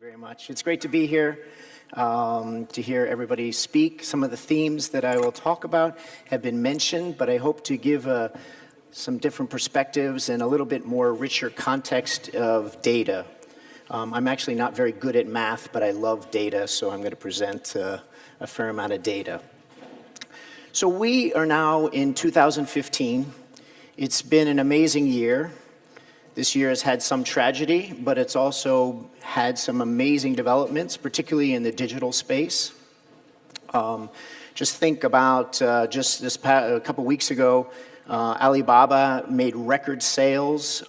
Very much. It's great to be here, to hear everybody speak. Some of the themes that I will talk about have been mentioned, but I hope to give some different perspectives and a little bit more richer context of data. I'm actually not very good at math, but I love data, so I'm going to present a fair amount of data. So we are now in 2015. It's been an amazing year. This year has had some tragedy, but it's also had some amazing developments, particularly in the digital space. Just think about a couple weeks ago, Alibaba made record sales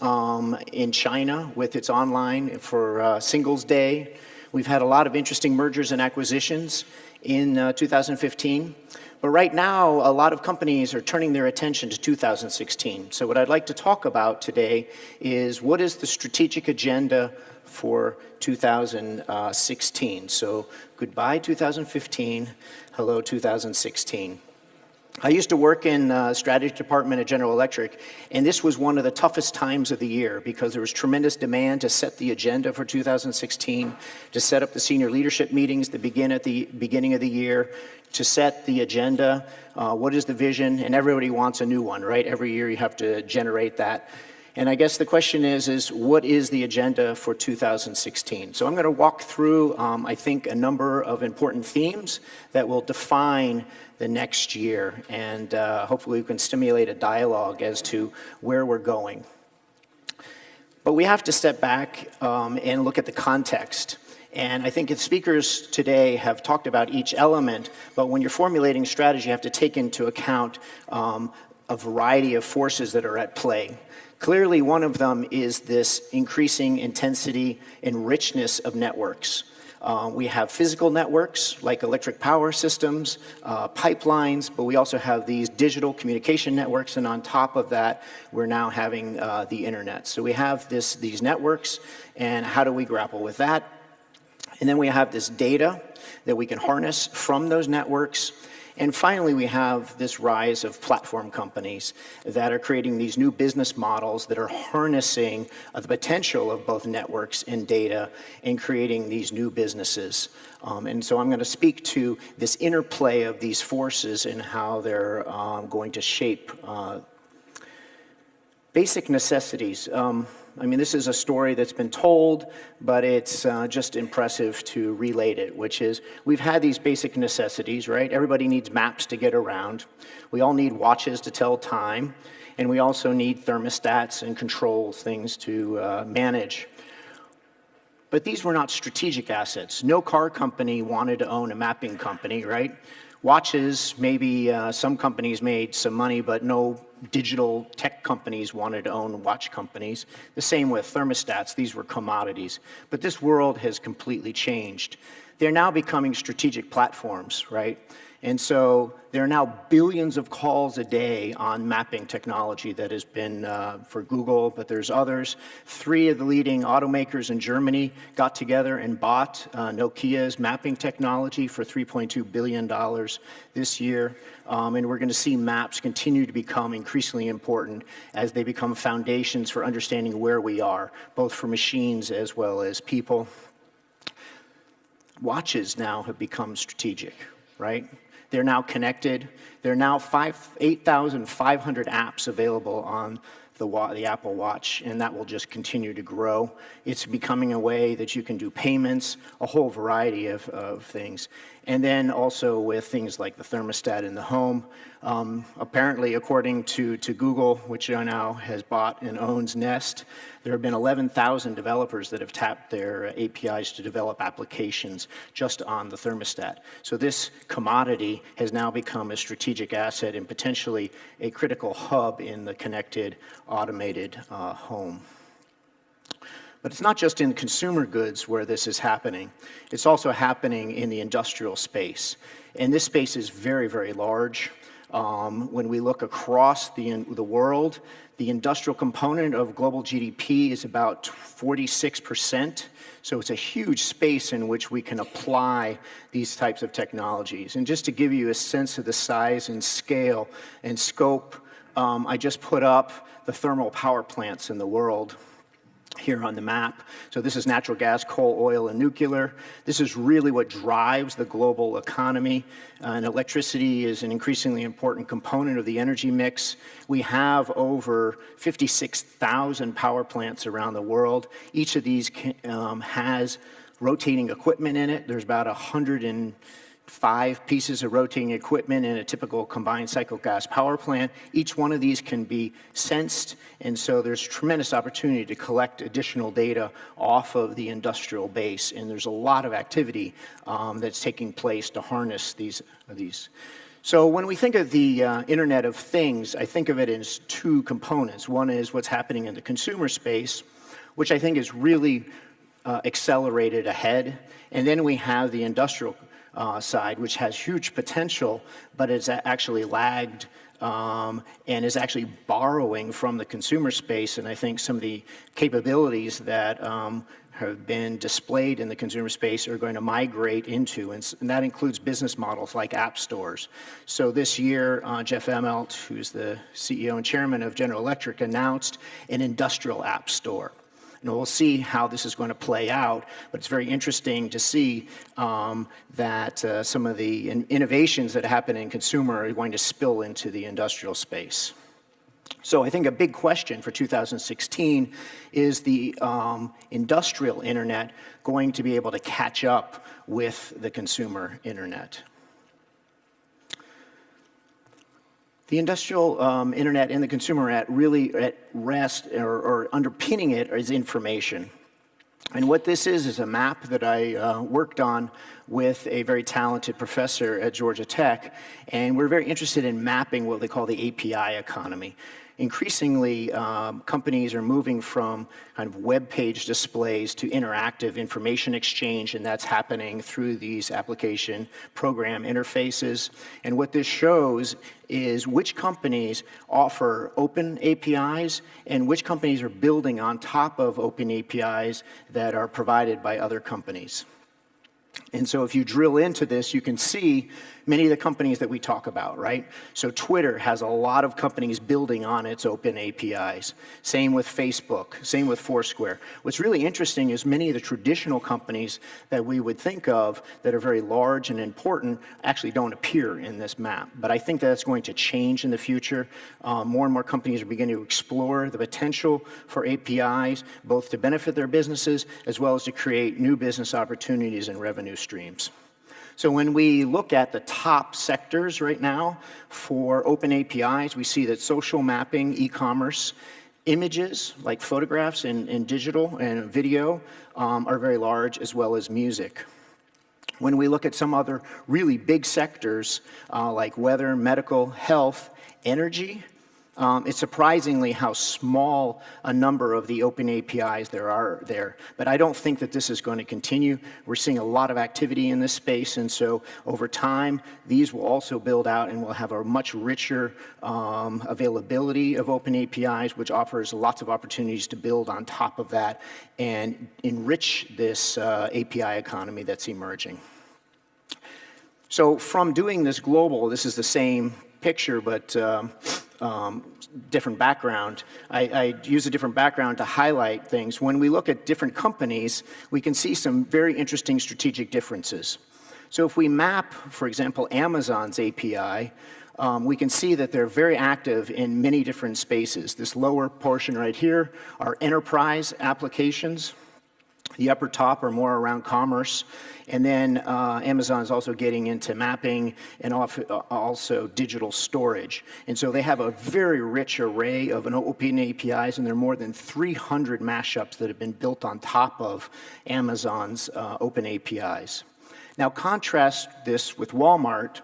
in China with its online for Singles Day. We've had a lot of interesting mergers and acquisitions in 2015. But right now, a lot of companies are turning their attention to 2016. So what I'd like to talk about today is what is the strategic agenda for 2016. So goodbye 2015, hello 2016. I used to work in the strategy department at General Electric, and this was one of the toughest times of the year because there was tremendous demand to set the agenda for 2016, to set up the senior leadership meetings that begin at the beginning of the year, to set the agenda, what is the vision, and everybody wants a new one, right? Every year you have to generate that. And I guess the question is what is the agenda for 2016? So I'm going to walk through, I think, a number of important themes that will define the next year, and hopefully we can stimulate a dialogue as to where we're going. But we have to step back and look at the context. And I think the speakers today have talked about each element, but when you're formulating strategy, you have to take into account a variety of forces that are at play. Clearly, one of them is this increasing intensity and richness of networks. We have physical networks like electric power systems, pipelines, but we also have these digital communication networks, and on top of that, we're now having the internet. So we have these networks, and how do we grapple with that? And then we have this data that we can harness from those networks. And finally, we have this rise of platform companies that are creating these new business models that are harnessing the potential of both networks and data and creating these new businesses. And so I'm going to speak to this interplay of these forces and how they're going to shape basic necessities. I mean, this is a story that's been told, but it's just impressive to relate it, which is we've had these basic necessities, right? Everybody needs maps to get around. We all need watches to tell time, and we also need thermostats and control things to manage. But these were not strategic assets. No car company wanted to own a mapping company, right? Watches, maybe some companies made some money, but no digital tech companies wanted to own watch companies. The same with thermostats. These were commodities. But this world has completely changed. They're now becoming strategic platforms, right? And so there are now billions of calls a day on mapping technology that has been for Google, but there's others. 3 of the leading automakers in Germany got together and bought Nokia's mapping technology for $3.2 billion this year. And we're going to see maps continue to become increasingly important as they become foundations for understanding where we are, both for machines as well as people. Watches now have become strategic, right? They're now connected. There are now 8,500 apps available on the Apple Watch, and that will just continue to grow. It's becoming a way that you can do payments, a whole variety of things. And then also with things like the thermostat in the home. Apparently, according to Google, which now has bought and owns Nest, there have been 11,000 developers that have tapped their APIs to develop applications just on the thermostat. So this commodity has now become a strategic asset and potentially a critical hub in the connected, automated home. But it's not just in consumer goods where this is happening. It's also happening in the industrial space. And this space is very, very large. When we look across the world, the industrial component of global GDP is about 46%. So it's a huge space in which we can apply these types of technologies. And just to give you a sense of the size and scale and scope, I just put up the thermal power plants in the world. here on the map. So this is natural gas, coal, oil, and nuclear. This is really what drives the global economy, and electricity is an increasingly important component of the energy mix. We have over 56,000 power plants around the world. Each of these has rotating equipment in it. There's about 105 pieces of rotating equipment in a typical combined cycle gas power plant. Each one of these can be sensed, and so there's tremendous opportunity to collect additional data off of the industrial base, and there's a lot of activity that's taking place to harness these. So when we think of the Internet of Things, I think of it as two components. One is what's happening in the consumer space, which I think is really accelerated ahead, and then we have the industrial side, which has huge potential, but is actually lagged and is actually borrowing from the consumer space. And I think some of the capabilities that have been displayed in the consumer space are going to migrate into, and that includes business models like app stores. So this year, Jeff Immelt, who's the CEO and chairman of General Electric, announced an industrial app store. And we'll see how this is going to play out, but it's very interesting to see that some of the innovations that happen in consumer are going to spill into the industrial space. So I think a big question for 2016 is the industrial internet going to be able to catch up with the consumer internet? The industrial internet and the consumer internet really at rest or underpinning it is information. And what this is a map that I worked on with a very talented professor at Georgia Tech, and we're very interested in mapping what they call the API economy. Increasingly, companies are moving from kind of web page displays to interactive information exchange, and that's happening through these application program interfaces. And what this shows is which companies offer open APIs and which companies are building on top of open APIs that are provided by other companies. And so if you drill into this, you can see many of the companies that we talk about, right? So Twitter has a lot of companies building on its open APIs. Same with Facebook, same with Foursquare. What's really interesting is many of the traditional companies that we would think of that are very large and important actually don't appear in this map. But I think that's going to change in the future. More and more companies are beginning to explore the potential for APIs, both to benefit their businesses as well as to create new business opportunities and revenue streams. So when we look at the top sectors right now for open APIs, we see that social mapping, e-commerce, images like photographs and digital and video are very large, as well as music. When we look at some other really big sectors like weather, medical, health, energy, it's surprisingly how small a number of the open APIs there are there. But I don't think that this is going to continue. We're seeing a lot of activity in this space, and so over time, these will also build out and will have a much richer availability of open APIs, which offers lots of opportunities to build on top of that and enrich this API economy that's emerging. So from doing this global, this is the same picture, but different background. I use a different background to highlight things. When we look at different companies, we can see some very interesting strategic differences. So if we map, for example, Amazon's API, we can see that they're very active in many different spaces. This lower portion right here are enterprise applications. The upper top are more around commerce. And then Amazon is also getting into mapping and also digital storage. And so they have a very rich array of open APIs, and there are more than 300 mashups that have been built on top of Amazon's open APIs. Now contrast this with Walmart,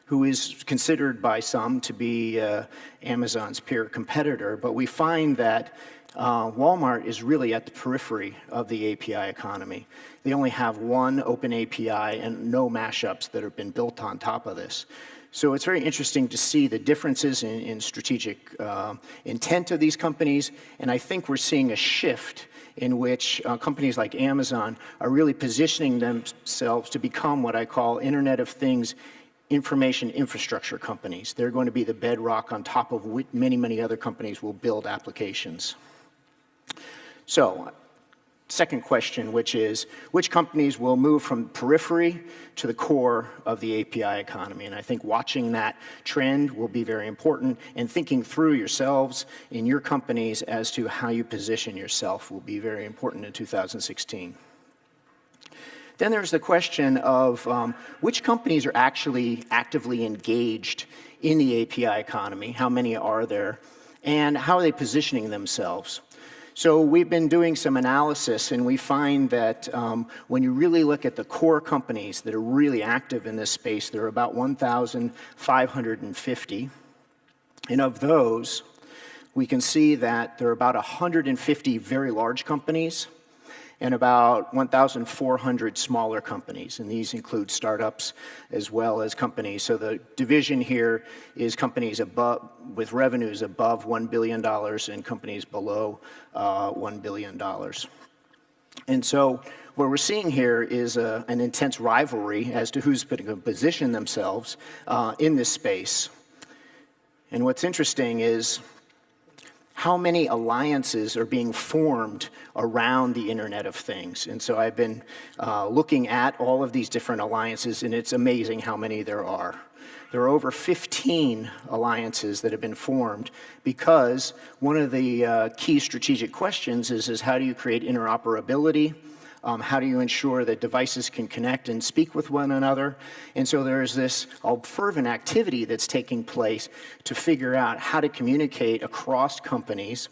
who is considered by some to be Amazon's peer competitor, but we find that Walmart is really at the periphery of the API economy. They only have one open API and no mashups that have been built on top of this. So it's very interesting to see the differences in strategic intent of these companies, and I think we're seeing a shift in which companies like Amazon are really positioning themselves to become what I call Internet of Things information infrastructure companies. They're going to be the bedrock on top of which many, many other companies will build applications. So second question, which is, which companies will move from periphery to the core of the API economy? And I think watching that trend will be very important, and thinking through yourselves in your companies as to how you position yourself will be very important in 2016. Then there's the question of which companies are actually actively engaged in the API economy, how many are there, and how are they positioning themselves? So we've been doing some analysis, and we find that when you really look at the core companies that are really active in this space, there are about 1,550. And of those, we can see that there are about 150 very large companies and about 1,400 smaller companies, and these include startups as well as companies. So the division here is companies above, with revenues above $1 billion and companies below $1 billion. And so what we're seeing here is an intense rivalry as to who's going to position themselves in this space. And what's interesting is how many alliances are being formed around the Internet of Things. And so I've been looking at all of these different alliances, and it's amazing how many there are. There are over 15 alliances that have been formed because one of the key strategic questions is how do you create interoperability? How do you ensure that devices can connect and speak with one another? And so there's this fervent activity that's taking place to figure out how to communicate across companies.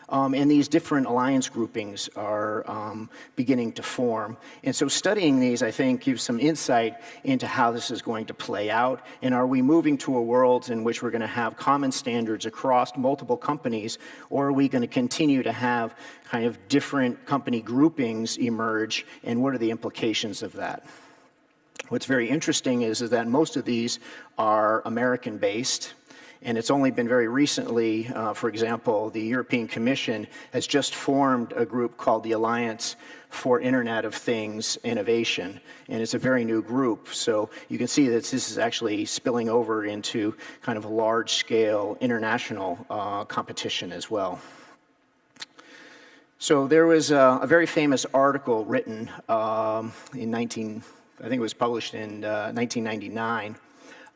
And these different alliance groupings are beginning to form. And so studying these, I think, gives some insight into how this is going to play out. And are we moving to a world in which we're going to have common standards across multiple companies, or are we going to continue to have kind of different company groupings emerge, and what are the implications of that? What's very interesting is that most of these are American-based. And it's only been very recently, for example, the European Commission has just formed a group called the Alliance for Internet of Things Innovation. And it's a very new group. So you can see that this is actually spilling over into kind of a large-scale international competition as well. So there was a very famous article written I think it was published in 1999.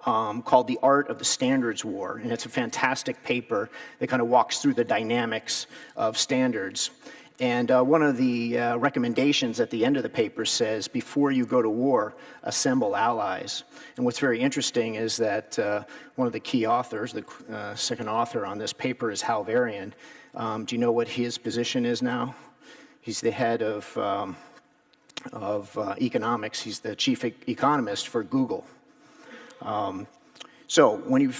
Called The Art of the Standards War, and it's a fantastic paper that kind of walks through the dynamics of standards. And one of the recommendations at the end of the paper says, before you go to war, assemble allies. And what's very interesting is that one of the key authors, the second author on this paper is Hal Varian. Do you know what his position is now? He's the head of economics. He's the chief economist for Google. So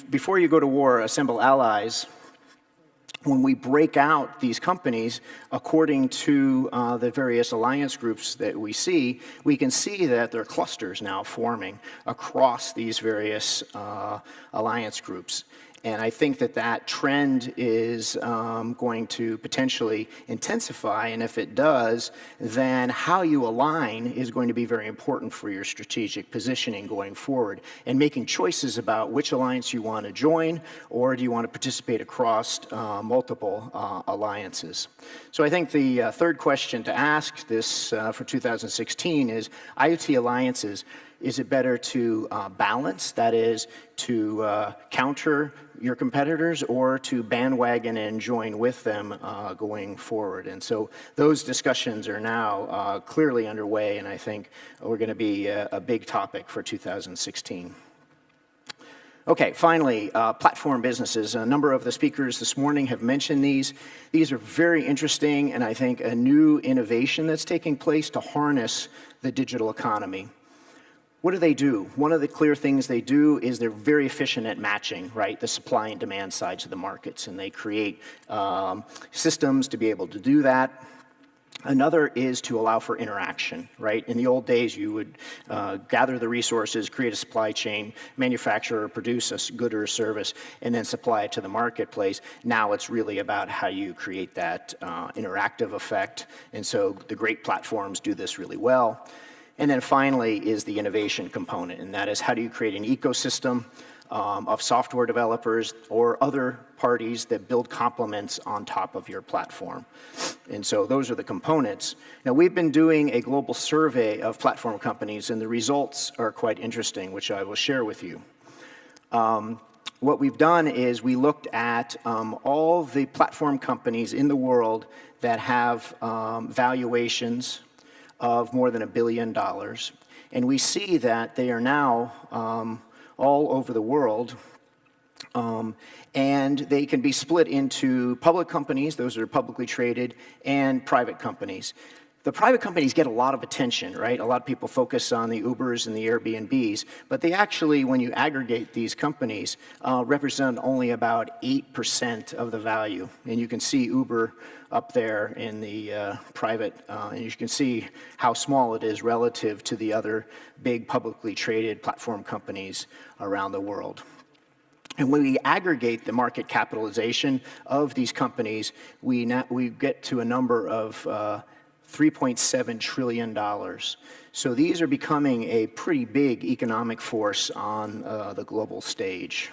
before you go to war, assemble allies. When we break out these companies according to the various alliance groups that we see, we can see that there are clusters now forming across these various alliance groups. And I think that that trend is going to potentially intensify, and if it does, then how you align is going to be very important for your strategic positioning going forward, and making choices about which alliance you want to join, or do you want to participate across multiple alliances. So I think the third question to ask this for 2016 is, IoT alliances, is it better to balance, that is, to counter your competitors, or to bandwagon and join with them going forward? And so those discussions are now clearly underway, and I think we're going to be a big topic for 2016. Okay, finally, platform businesses. A number of the speakers this morning have mentioned these. These are very interesting, and I think a new innovation that's taking place to harness the digital economy. What do? One of the clear things they do is they're very efficient at matching, right, the supply and demand sides of the markets, and they create systems to be able to do that. Another is to allow for interaction, right? In the old days, you would gather the resources, create a supply chain, manufacture or produce a good or a service, and then supply it to the marketplace. Now it's really about how you create that interactive effect, and so the great platforms do this really well. And then finally is the innovation component, and that is how do you create an ecosystem of software developers or other parties that build complements on top of your platform. And so those are the components. Now, we've been doing a global survey of platform companies, and the results are quite interesting, which I will share with you. What we've done is we looked at all the platform companies in the world that have valuations of more than $1 billion. And we see that they are now all over the world. And they can be split into public companies, those are publicly traded, and private companies. The private companies get a lot of attention, right? A lot of people focus on the Ubers and the Airbnbs, but they actually, when you aggregate these companies, represent only about 8% of the value. And you can see Uber up there in the private, and you can see how small it is relative to the other big publicly traded platform companies around the world. And when we aggregate the market capitalization of these companies, we get to a number of $3.7 trillion. So these are becoming a pretty big economic force on the global stage.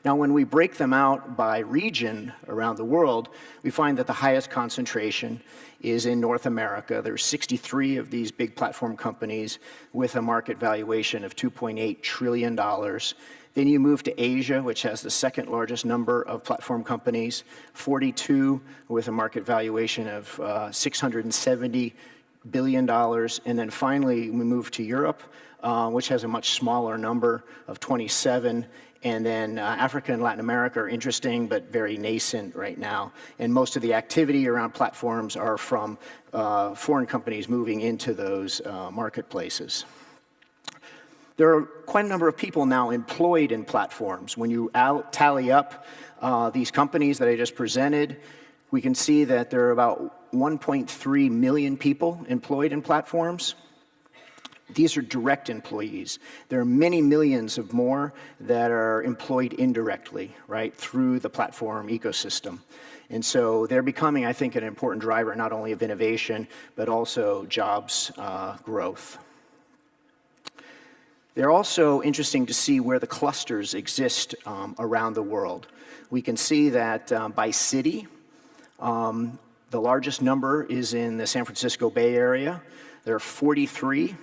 Now, when we break them out by region around the world, we find that the highest concentration is in North America. There's 63 of these big platform companies with a market valuation of $2.8 trillion. Then you move to Asia, which has the second largest number of platform companies, 42 with a market valuation of $670 billion. And then finally, we move to Europe, which has a much smaller number of 27. And then Africa and Latin America are interesting, but very nascent right now. And most of the activity around platforms are from foreign companies moving into those marketplaces. There are quite a number of people now employed in platforms. When you tally up these companies that I just presented, we can see that there are about 1.3 million people employed in platforms. These are direct employees. There are many millions of more that are employed indirectly, right, through the platform ecosystem. And so they're becoming, I think, an important driver not only of innovation, but also jobs growth. They're also interesting to see where the clusters exist around the world. We can see that by city, the largest number is in the San Francisco Bay Area. There are 43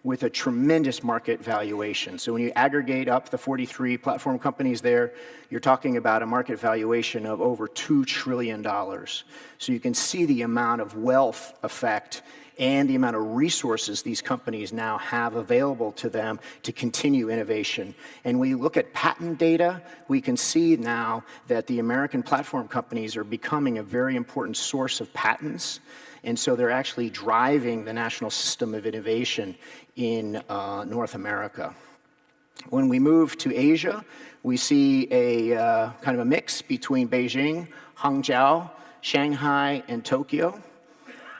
with a tremendous market valuation. So when you aggregate up the 43 platform companies there, you're talking about a market valuation of over $2 trillion. So you can see the amount of wealth effect and the amount of resources these companies now have available to them to continue innovation. And when you look at patent data, we can see now that the American platform companies are becoming a very important source of patents. And so they're actually driving the national system of innovation in North America. When we move to Asia, we see a kind of a mix between Beijing, Hangzhou, Shanghai, and Tokyo.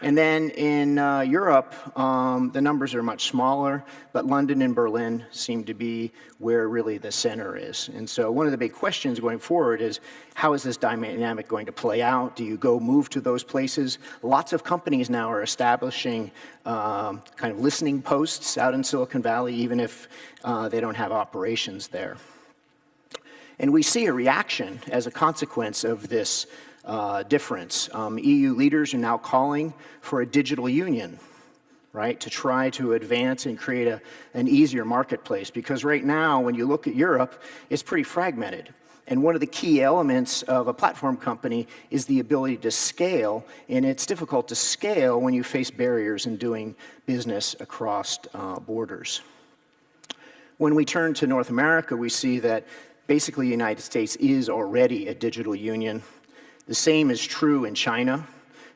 And then in Europe, the numbers are much smaller, but London and Berlin seem to be where really the center is. And so one of the big questions going forward is, how is this dynamic going to play out? Do you move to those places? Lots of companies now are establishing kind of listening posts out in Silicon Valley, even if they don't have operations there. And we see a reaction as a consequence of this difference. EU leaders are now calling for a digital union, right, to try to advance and create an easier marketplace. Because right now, when you look at Europe, it's pretty fragmented. And one of the key elements of a platform company is the ability to scale, and it's difficult to scale when you face barriers in doing business across borders. When we turn to North America, we see that basically the United States is already a digital union. The same is true in China.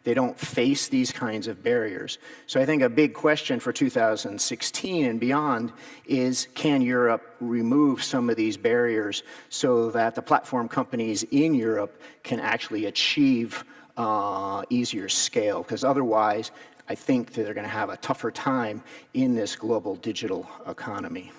They don't face these kinds of barriers. So I think a big question for 2016 and beyond is, can Europe remove some of these barriers so that the platform companies in Europe can actually achieve easier scale? Because otherwise, I think that they're going to have a tougher time in this global digital economy.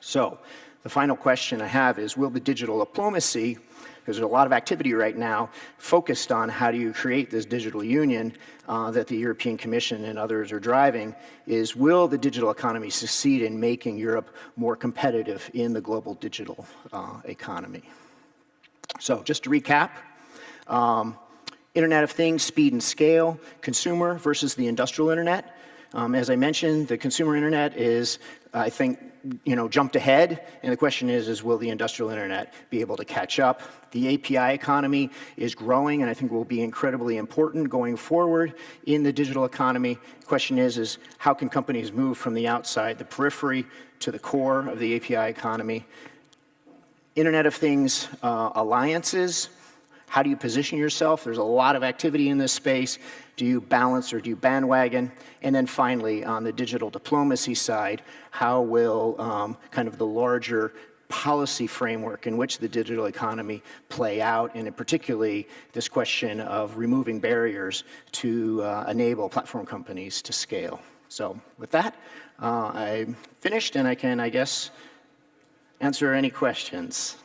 So the final question I have is, will the digital diplomacy because there's a lot of activity right now focused on how do you create this digital union that the European Commission and others are driving, is will the digital economy succeed in making Europe more competitive in the global digital economy? So just to recap, Internet of Things, speed and scale, consumer versus the industrial internet. As I mentioned, the consumer internet is, I think, jumped ahead, and the question is will the industrial internet be able to catch up? The API economy is growing, and I think will be incredibly important going forward in the digital economy. The question is how can companies move from the outside, the periphery, to the core of the API economy? Internet of Things alliances. How do you position yourself? There's a lot of activity in this space. Do you balance or do you bandwagon? And then finally, on the digital diplomacy side, how will kind of the larger policy framework in which the digital economy play out, and in particularly this question of removing barriers to enable platform companies to scale. So with that, I'm finished, and I can, I guess, answer any questions.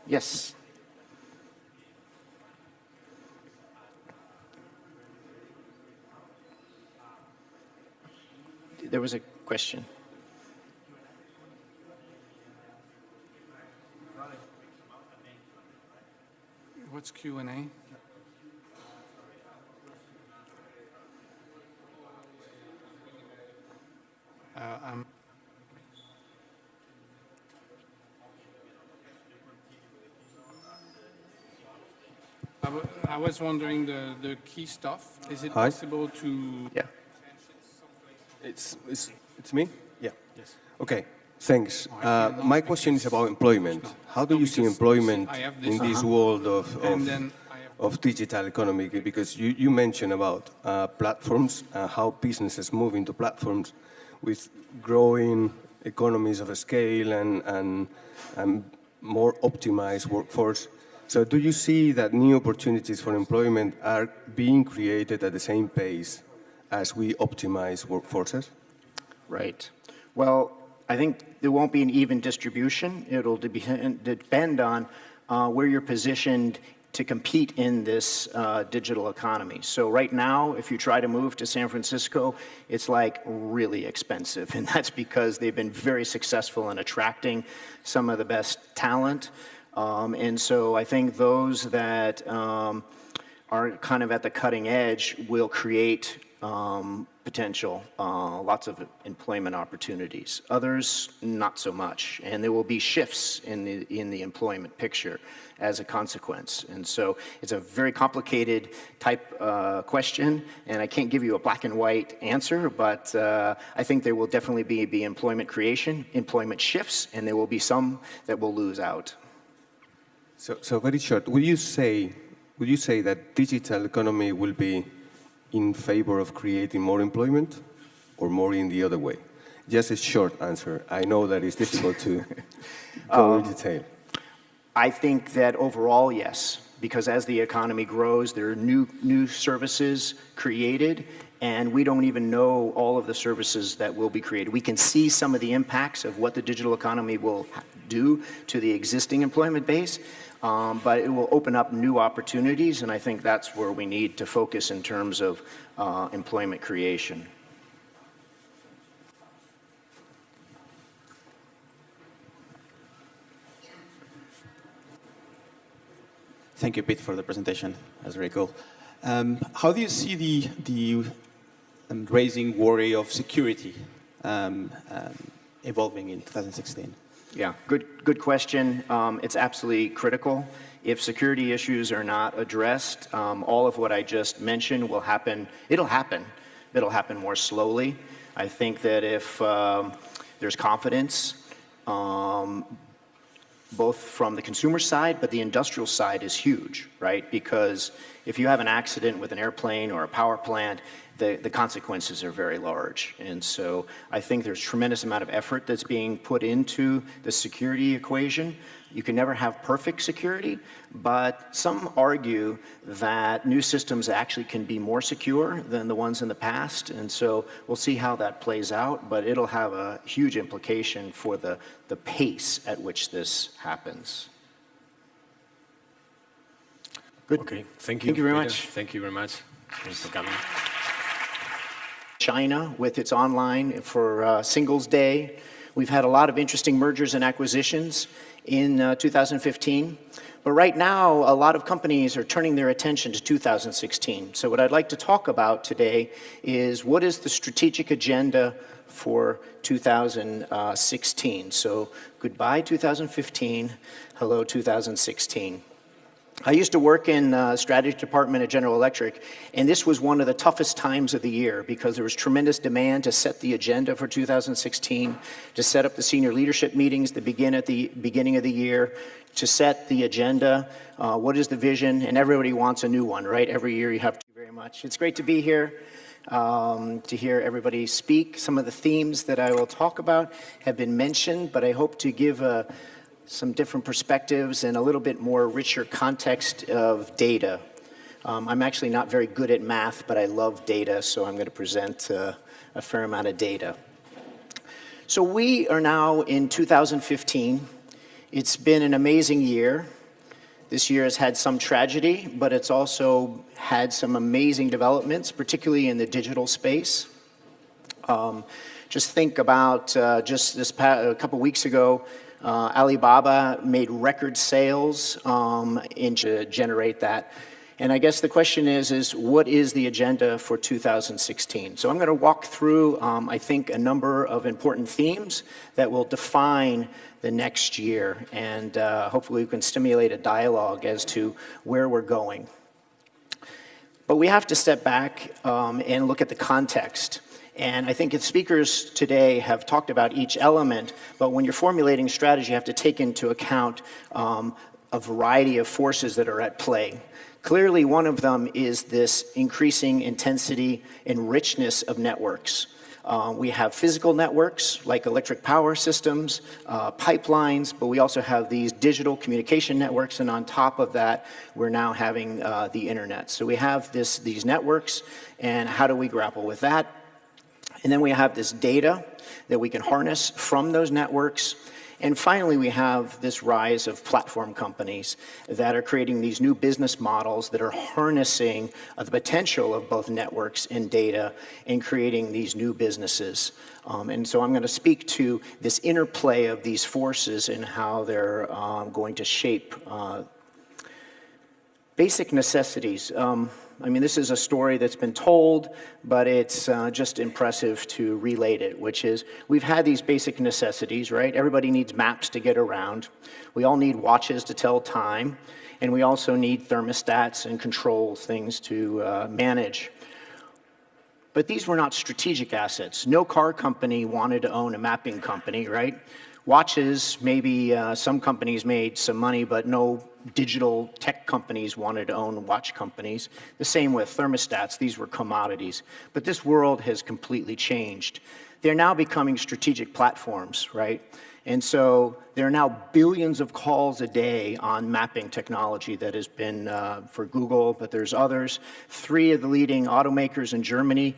Yes. There was a question. What's Q&A? I was wondering the key stuff. Is it possible to? Yeah. It's me? Yeah. Yes. Okay, thanks. My question is about employment. How do you see employment in this world of digital economy? Because you mentioned about platforms, how businesses move into platforms with growing economies of scale and more optimized workforce. So do you see that new opportunities for employment are being created at the same pace as we optimize workforces? Right. Well, I think there won't be an even distribution. It'll depend on where you're positioned to compete in this digital economy. So right now, if you try to move to San Francisco, it's like really expensive. And that's because they've been very successful in attracting some of the best talent. And so I think those that are kind of at the cutting edge will create potential, lots of employment opportunities. Others, not so much. And there will be shifts in the employment picture as a consequence. And so it's a very complicated type question, and I can't give you a black and white answer, but I think there will definitely be employment creation, employment shifts, and there will be some that will lose out. So very short, would you say that digital economy will be in favor of creating more employment or more in the other way? Just a short answer. I know that it's difficult to go in detail. I think that overall, yes, because as the economy grows, there are new services created, and we don't even know all of the services that will be created. We can see some of the impacts of what the digital economy will do to the existing employment base, but it will open up new opportunities, and I think that's where we need to focus in terms of employment creation. Thank you, Pete, for the presentation. That's very cool. How do you see the raising worry of security evolving in 2016? Yeah, good question. It's absolutely critical. If security issues are not addressed, all of what I just mentioned will happen. It'll happen more slowly. I think that if there's confidence, both from the consumer side, but the industrial side is huge, right? Because if you have an accident with an airplane or a power plant, the consequences are very large. And so I think there's tremendous amount of effort that's being put into the security equation. You can never have perfect security, but some argue that new systems actually can be more secure than the ones in the past. And so we'll see how that plays out, but it'll have a huge implication for the pace at which this happens. Good. Okay, thank you. Thank you very Peter. much. Thank you very much. Thanks for coming. China with its online for Singles Day. We've had a lot of interesting mergers and acquisitions in 2015. But right now, a lot of companies are turning their attention to 2016. So what I'd like to talk about today is what is the strategic agenda for 2016. So goodbye 2015, hello 2016. I used to work in the strategy department at General Electric, and this was one of the toughest times of the year because there was tremendous demand to set the agenda for 2016, to set up the senior leadership meetings that begin at the beginning of the year, to set the agenda, what is the vision, and everybody wants a new one, right? Every year you have to. Thank you very much. It's great to be here, to hear everybody speak. Some of the themes that I will talk about have been mentioned, but I hope to give some different perspectives and a little bit more richer context of data. I'm actually not very good at math, but I love data, so I'm going to present a fair amount of data. So we are now in 2015. It's been an amazing year. This year has had some tragedy, but it's also had some amazing developments, particularly in the digital space. Just think about just this a couple weeks ago, Alibaba made record sales to generate that. And I guess the question is what is the agenda for 2016? So I'm going to walk through, I think, a number of important themes that will define the next year. And hopefully we can stimulate a dialogue as to where we're going. But we have to step back and look at the context. And I think the speakers today have talked about each element, but when you're formulating strategy, you have to take into account a variety of forces that are at play. Clearly, one of them is this increasing intensity and richness of networks. We have physical networks like electric power systems, pipelines, but we also have these digital communication networks, and on top of that, we're now having the internet. So we have these networks, and how do we grapple with that? And then we have this data that we can harness from those networks. And finally, we have this rise of platform companies that are creating these new business models that are harnessing the potential of both networks and data and creating these new businesses. And so I'm going to speak to this interplay of these forces and how they're going to shape basic necessities. I mean, this is a story that's been told, but it's just impressive to relate it, which is we've had these basic necessities, right? Everybody needs maps to get around. We all need watches to tell time, and we also need thermostats and control things to manage. But these were not strategic assets. No car company wanted to own a mapping company, right? Watches, maybe some companies made some money, but no digital tech companies wanted to own watch companies. The same with thermostats. These were commodities. But this world has completely changed. They're now becoming strategic platforms, right? And so there are now billions of calls a day on mapping technology that has been for Google, but there's others. 3 of the leading automakers in Germany